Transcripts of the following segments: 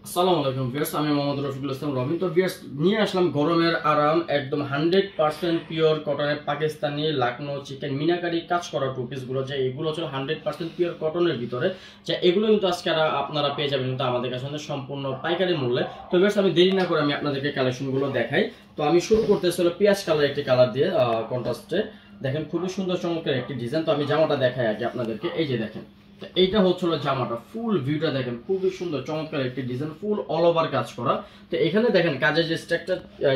আসসালামু আলাইকুম ভিউয়ার্স, আমি মোহাম্মদ রফিকুল ইসলাম রবিন। তো ভিউয়ার্স, নিয়ে আসলাম গরমের আরাম একদম 100% পিওর কটনের পাকিস্তানি লাকনো চিকেন মিনাকারি কাজ করা টু পিসগুলো, যে এগুলো হচ্ছে 100% পিওর কটনের ভিতরে, যে এগুলো কিন্তু আজকে আপনারা পেয়ে যাবেন কিন্তু আমাদের কাছে সম্পূর্ণ পাইকারি মূল্যে। তো ভিউয়ার্স, আমি দেরি না করে আমি আপনাদেরকে কালেকশনগুলো দেখাই। তো আমি শুরু করতেছি হলো পেঁয়াজ কালার একটি কালার দিয়ে, কন্ট্রাস্টে দেখেন খুবই সুন্দর চমৎকার একটি ডিজাইন। তো আমি জামাটা দেখাই আগে আপনাদেরকে। এই যে দেখেন, এইটা হচ্ছিল জামাটা, ফুল ভিউটা দেখেন, খুবই সুন্দর চমৎকার একটি ডিজাইন, ফুল অল ওভার কাজ করা। তো এখানে দেখেন কাজের যে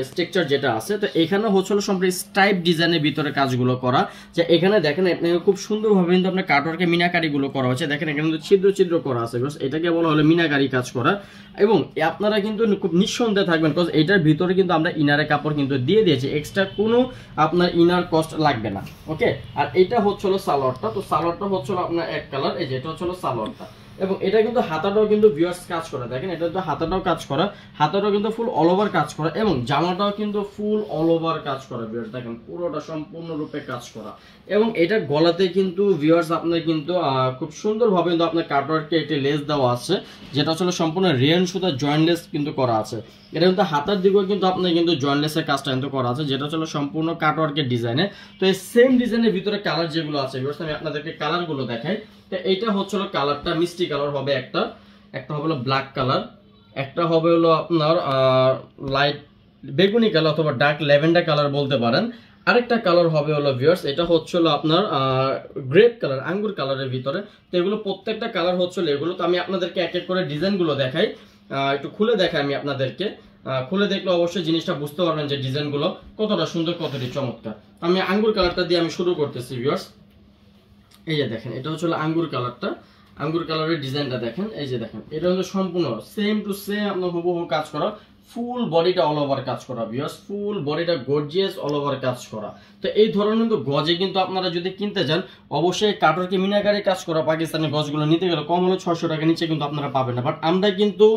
স্ট্রাকচার যেটা আছে, তো এখানে হচ্ছিল সম্পূর্ণ স্ট্রাইপ ডিজাইনের ভিতরে কাজগুলো করা। যে এখানে দেখেন আপনাকে খুব সুন্দরভাবে কিন্তু আপনার কাটওয়ার্কে মিনাকারিগুলো করা হচ্ছে। দেখেন এখানে কিন্তু ছিদ্র ছিদ্র করা আছে, এটাকে বলা হলো মিনাকারি কাজ করা। এবং আপনারা কিন্তু খুব নিঃসন্দেহে থাকবেন, বিকজ এটার ভিতরে কিন্তু আমরা ইনারের কাপড় কিন্তু দিয়ে দিয়েছি, এক্সট্রা কোনো আপনার ইনার কস্ট লাগবে না। ওকে, আর এটা হচ্ছিল সালোয়ারটা। তো সালোয়ারটা হচ্ছিল আপনার এক কালার, এই যে এটা হচ্ছিল সালোয়ারটা। এবং এটা কিন্তু হাতাটাও কিন্তু ভিউয়ার্স কাজ করা, দেখেন এটা তো হাতাটাও কাজ করা, হাতাটাও কিন্তু ফুল অল ওভার কাজ করা, এবং জামাটাও কিন্তু ফুল অল ওভার কাজ করা। ভিউয়ার্স দেখেন পুরোটা সম্পূর্ণরূপে কাজ করা। এবং এটা গলাতে কিন্তু ভিউয়ার্স আপনার কিন্তু খুব সুন্দরভাবে কিন্তু আপনার কাটওয়ার্কে একটি লেস দেওয়া আছে, যেটা আসলে সম্পূর্ণ রিয়ান সুতা জয়েন্টলেস কিন্তু করা আছে। এটা কিন্তু হাতার দিকেও কিন্তু আপনার কিন্তু জয়েন্টলেসের কাজটা কিন্তু করা আছে, যেটা হলো সম্পূর্ণ কাটওয়ার্কের ডিজাইনে। তো এই সেম ডিজাইনের ভিতরে কালার যেগুলো আছে ভিউয়ার্স, আমি আপনাদেরকে কালারগুলো দেখাই। তো এইটা হচ্ছে কালারটা মিষ্টি কালার হবে, একটা হবে হলো ব্ল্যাক কালার, একটা হবে হলো আপনার লাইট বেগুনি কালার অথবা ডার্ক ল্যাভেন্ডার কালার বলতে পারেন। আরেকটা কালার হবে হলো ভিউয়ার্স, এটা হচ্ছে আপনার গ্রেপ কালার, আঙ্গুর কালারের ভিতরে। তো এগুলো প্রত্যেকটা কালার হচ্ছে এগুলো। তো আমি আপনাদেরকে এক এক করে ডিজাইনগুলো দেখাই, একটু খুলে দেখাই আমি আপনাদেরকে। খুলে দেখলে অবশ্যই জিনিসটা বুঝতে পারবেন যে ডিজাইনগুলো কতটা সুন্দর, কতটি চমৎকার। আমি আঙ্গুর কালারটা দিয়ে আমি শুরু করতেছি ভিউয়ার্স। এই যে দেখেন, এটা হচ্ছে আঙ্গুর কালারটা, আঙ্গুর কালারের ডিজাইনটা দেখেন। এই যে দেখেন, এটা হচ্ছে সম্পূর্ণ সেম টু সেম আপনার হুবহু কাজ করা, ফুল বডিটা অল ওভার কাজ করা ভিউয়ার্স, ফুল বডিটা গর্জিয়াস অল ওভার কাজ করা। তো এই ধরনের কিন্তু গজে কিন্তু আপনারা যদি কিনতে চান, অবশ্যই কাটওয়ার্কে মিনাকারি কাজ করা পাকিস্তানি গজগুলো নিতে গেলে কম হলো 600 টাকা নিচে কিন্তু আপনারা পাবেন না। বাট আমরা কিন্তু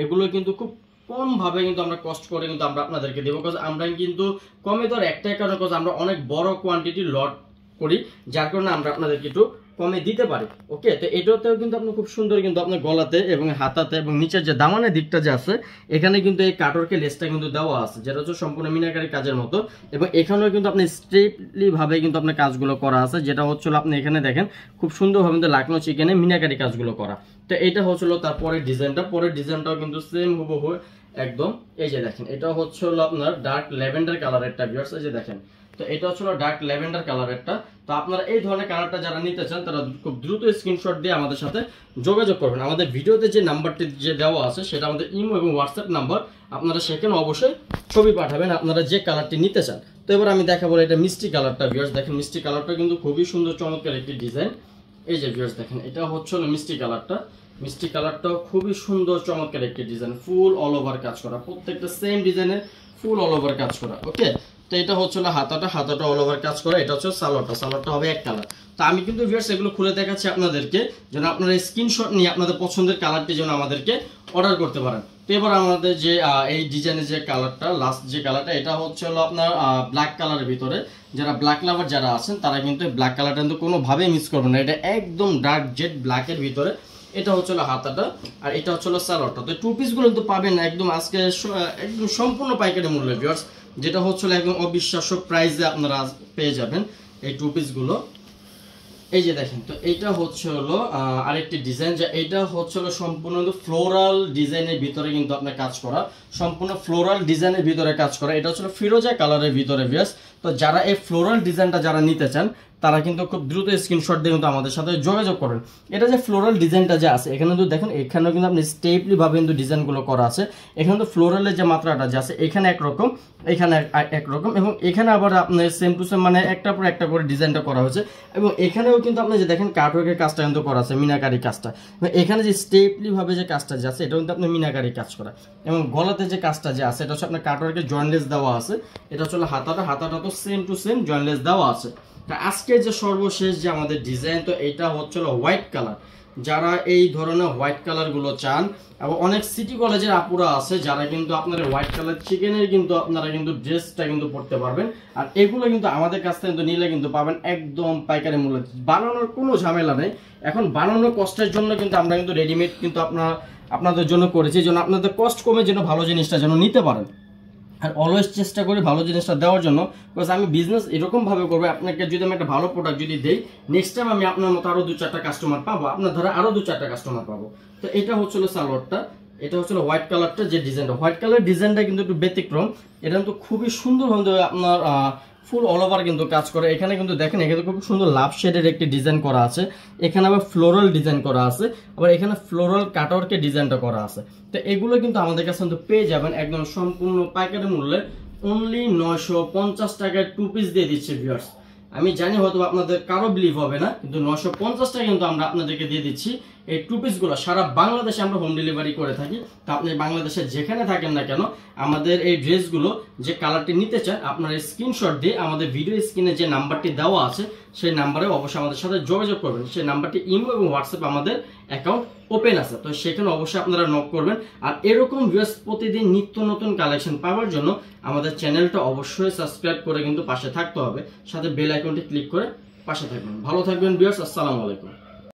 এগুলো কিন্তু খুব কম ভাবে কিন্তু আমরা কষ্ট করে কিন্তু আমরা আপনাদেরকে দেবো, কারণ আমরা কিন্তু কমে তো একটাই কারণ, আমরা অনেক বড় কোয়ান্টিটি লট করি, যার কারণে আমরা আপনাদেরকে একটু কমে দিতে পারি। ওকে, তো এটাতেও কিন্তু আপনি খুব সুন্দর কিন্তু আপনার গলাতে এবং হাতাতে এবং নিচের যে দামানের দিকটা যে আছে, এখানে কিন্তু এই কাটওয়ার্কে লেসটা কিন্তু দেওয়া আছে, যেটা হচ্ছে সম্পূর্ণ মিনাকারি কাজের মতো। এবং এখানেও কিন্তু আপনি স্ট্রেটলি ভাবে কিন্তু আপনার কাজগুলো করা আছে, যেটা হচ্ছিল আপনি এখানে দেখেন খুব সুন্দরভাবে কিন্তু লাকনো চিকেনে মিনাকারি কাজগুলো করা। তো এটা হচ্ছিল তারপরে ডিজাইনটা, পরের ডিজাইনটাও কিন্তু সেম হুবহু একদম। এই যে দেখেন, এটা হচ্ছিল আপনার ডার্ক ল্যাভেন্ডার কালারেরটা ভিউয়ার্স। এই যে দেখেন, তো এটা হচ্ছে ডার্ক ল্যাভেন্ডার কালারেরটা। তো আপনারা এই ধরনের কালারটা যারা নিতে চান, তারা খুব দ্রুত স্ক্রিনশট দিয়ে আমাদের সাথে যোগাযোগ করবেন। আমাদের ভিডিওতে যে নাম্বারটি যে দেওয়া আছে, সেটা আমাদের ইমো এবং হোয়াটসঅ্যাপ নাম্বার, আপনারা সেখানে অবশ্যই ছবি পাঠাবেন আপনারা যে কালারটি নিতে চান। তো এবার আমি দেখাবো এটা মিষ্টি কালারটা ভিউয়ার্স। দেখেন মিষ্টি কালারটা কিন্তু খুবই সুন্দর চমৎকার একটি ডিজাইন। এই যে ভিউয়ার্স দেখেন, এটা হচ্ছে মিষ্টি কালারটা, মিষ্টি কালারটাও খুবই সুন্দর চমৎকার একটি ডিজাইন, ফুল অল ওভার কাজ করা, প্রত্যেকটা সেম ডিজাইনের ফুল অল ওভার কাজ করা। ওকে, তো এটা হচ্ছে হাতাটা অল ওভার কাজ করা। এটা হচ্ছে সালোয়ারটা হবে এক কালার। তো আমি কিন্তু ভিউয়ার্স এগুলো খুলে দেখাচ্ছি আপনাদেরকে, যেন আপনারা স্ক্রিনশট নিয়ে আপনাদের পছন্দের কালারটি যেন আমাদেরকে অর্ডার করতে পারেন। তো এবার আমাদের যে এই ডিজাইনের যে কালারটা, লাস্ট যে কালারটা, এটা হচ্ছে আপনার ব্ল্যাক কালারের ভিতরে। যারা ব্ল্যাক লাভার যারা আছেন, তারা কিন্তু ব্ল্যাক কালারটা কিন্তু কোনোভাবেই মিস করবেন না, এটা একদম ডার্ক জেড ব্ল্যাকের ভিতরে। এটা হচ্ছে হাতাটা, আর এটা হচ্ছে সালোয়ারটা। তো টু পিসগুলো কিন্তু পাবেন একদম আজকে একদম সম্পূর্ণ পাইকারি মূল্যে ভিউয়ার্স, যেটা হচ্ছে একদম অবিশ্বাস্য প্রাইসে আপনারা পেয়ে যাবেন এই টু পিসগুলো। এই যে দেখেন, তো এইটা হচ্ছে আরেকটি ডিজাইন, যে এইটা হচ্ছে সম্পূর্ণ ফ্লোরাল ডিজাইনের ভিতরে কিন্তু আপনার কাজ করা, সম্পূর্ণ ফ্লোরাল ডিজাইনের ভিতরে কাজ করা। এটা হচ্ছে ফিরোজা কালারের ভিতরে ভিউয়ার্স। তো যারা এই ফ্লোরাল ডিজাইনটা যারা নিতে চান, তারা কিন্তু খুব দ্রুত স্ক্রিনশট দিয়ে কিন্তু আমাদের সাথে যোগাযোগ করবেন। এটা যে ফ্লোরাল ডিজাইনটা যে আছে, এখানে কিন্তু দেখেন এখানেও কিন্তু আপনি স্টেপলি ভাবে কিন্তু ডিজাইনগুলো করা আছে। এখানে তো ফ্লোরালের যে মাত্রাটা যে আছে, এখানে একরকম, এখানে একরকম, এবং এখানে আবার আপনার সেম টু সেম মানে একটা পর একটা করে ডিজাইনটা করা হয়েছে। এবং এখানেও কিন্তু আপনি যে দেখেন কাটওয়ার্কের কাজটা কিন্তু করা আছে, মিনাকারি কাজটা। এখানে যে স্টেপলি ভাবে যে কাজটা যে আছে, এটা কিন্তু আপনার মিনাকারি কাজ করা। এবং গলাতে যে কাজটা যে আছে, এটা হচ্ছে আপনার কাটওয়ার্কের জয়েন্টলেস দেওয়া আছে। এটা হচ্ছে হাতাটা তো সেম টু সেম জয়েন্টলেস দেওয়া আছে। আজকে যে সর্বশেষ যে আমাদের ডিজাইন, তো এটা হচ্ছে হোয়াইট কালার। যারা এই ধরনের হোয়াইট কালার গুলো চান, এবং অনেক সিটি কলেজের আপুরা আছে যারা কিন্তু আপনার হোয়াইট কালার চিকেনের কিন্তু আপনারা কিন্তু ড্রেসটা কিন্তু পরতে পারবেন। আর এগুলো কিন্তু আমাদের কাছ থেকে নিলে কিন্তু পাবেন একদম পাইকারি মূল্যে, বানানোর কোনো ঝামেলা নেই। এখন বানানোর কষ্টের জন্য কিন্তু আমরা কিন্তু রেডিমেড কিন্তু আপনার আপনাদের জন্য করেছি, এই জন্য আপনাদের কস্ট কমে যেন ভালো জিনিসটা যেন নিতে পারেন। আর অলওয়েজ চেষ্টা করি ভালো জিনিসটা দেওয়ার জন্য, বিকজ আমি বিজনেস এরকমভাবে করবো, আপনাকে যদি আমি একটা ভালো প্রোডাক্ট যদি দেই, নেক্সট টাইম আমি আপনার মতো আরও 2-4টা কাস্টমার পাবো, আপনার ধরে আরও 2-4টা কাস্টমার পাবো। তো এটা হচ্ছিল সালোয়ারটা, এটা হচ্ছিল হোয়াইট কালারটা, যে ডিজাইনটা হোয়াইট কালার ডিজাইনটা কিন্তু একটু ব্যতিক্রম, এটা কিন্তু খুবই সুন্দর হবে আপনার ফুল অল ওভার কিন্তু কাজ করে। এখানে কিন্তু দেখেন এখানে খুব সুন্দর লাভ শেডের একটি ডিজাইন করা আছে, এখানে আবার ফ্লোরাল ডিজাইন করা আছে, আবার এখানে ফ্লোরাল কাটওয়ার্কের ডিজাইনটা করা আছে। তো এগুলো কিন্তু আমাদের কাছে কিন্তু পেয়ে যাবেন একদম সম্পূর্ণ পাইকারি মূল্যে, অনলি 950 টাকায় 2 পিস দিয়ে দিচ্ছে ভিউয়ার্স। আমি জানি হয়তো আপনাদের কারো বিলিভ হবে না, কিন্তু 950 টাকা কিন্তু আমরা আপনাদেরকে দিয়ে দিচ্ছি এই 2 পিসগুলো। সারা বাংলাদেশে আমরা হোম ডেলিভারি করে থাকি। তো আপনি বাংলাদেশে যেখানে থাকেন না কেন, আমাদের এই ড্রেসগুলো যে কালারটি নিতে চান, আপনার স্ক্রিনশট দিয়ে আমাদের ভিডিও স্ক্রিনে যে নাম্বারটি দেওয়া আছে সেই নাম্বারে অবশ্যই আমাদের সাথে যোগাযোগ করবেন। সেই নাম্বারটি ইমো এবং হোয়াটসঅ্যাপ আমাদের অ্যাকাউন্ট ওপেন আছে, তো সেখানে অবশ্যই আপনারা নক করবেন। আর এরকম ভিউয়ার্স প্রতিদিন নিত্য নতুন কালেকশন পাওয়ার জন্য আমাদের চ্যানেলটা অবশ্যই সাবস্ক্রাইব করে কিন্তু পাশে থাকতে হবে, সাথে বেল আইকনটি ক্লিক করে পাশে থাকবেন। ভালো থাকবেন ভিউয়ার্স, আসসালামু আলাইকুম।